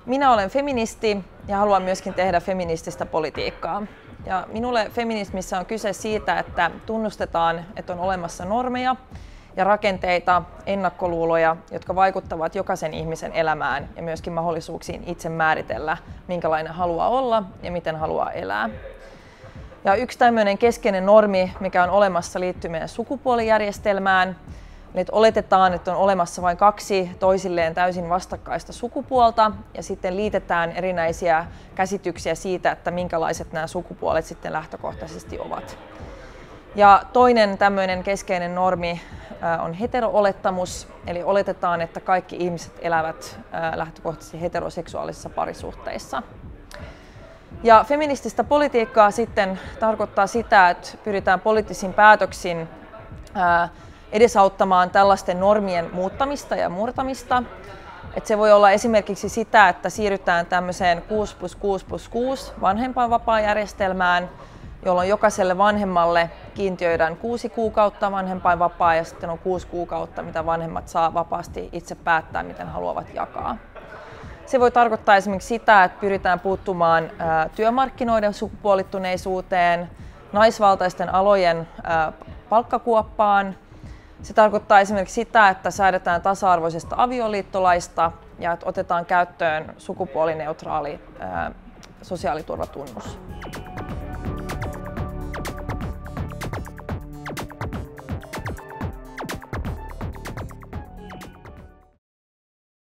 Minä olen feministi ja haluan myöskin tehdä feminististä politiikkaa. Ja minulle feminismissä on kyse siitä, että tunnustetaan, että on olemassa normeja ja rakenteita, ennakkoluuloja, jotka vaikuttavat jokaisen ihmisen elämään ja myöskin mahdollisuuksiin itse määritellä, minkälainen haluaa olla ja miten haluaa elää. Ja yksi tämmöinen keskeinen normi, mikä on olemassa, liittyy meidän sukupuolijärjestelmään. Eli että oletetaan, että on olemassa vain kaksi toisilleen täysin vastakkaista sukupuolta ja sitten liitetään erinäisiä käsityksiä siitä, että minkälaiset nämä sukupuolet sitten lähtökohtaisesti ovat. Ja toinen tämmöinen keskeinen normi on hetero-olettamus, eli oletetaan, että kaikki ihmiset elävät lähtökohtaisesti heteroseksuaalisissa parisuhteissa. Ja feminististä politiikkaa sitten tarkoittaa sitä, että pyritään poliittisin päätöksin edesauttamaan tällaisten normien muuttamista ja murtamista. Että se voi olla esimerkiksi sitä, että siirrytään tämmöiseen 6+6+6 vanhempainvapaajärjestelmään, jolloin jokaiselle vanhemmalle kiintiöidään 6 kuukautta vanhempainvapaa ja sitten on 6 kuukautta, mitä vanhemmat saa vapaasti itse päättää, miten haluavat jakaa. Se voi tarkoittaa esimerkiksi sitä, että pyritään puuttumaan työmarkkinoiden sukupuolittuneisuuteen, naisvaltaisten alojen palkkakuoppaan. Se tarkoittaa esimerkiksi sitä, että säädetään tasa-arvoisesta avioliittolaista ja että otetaan käyttöön sukupuolineutraali sosiaaliturvatunnus.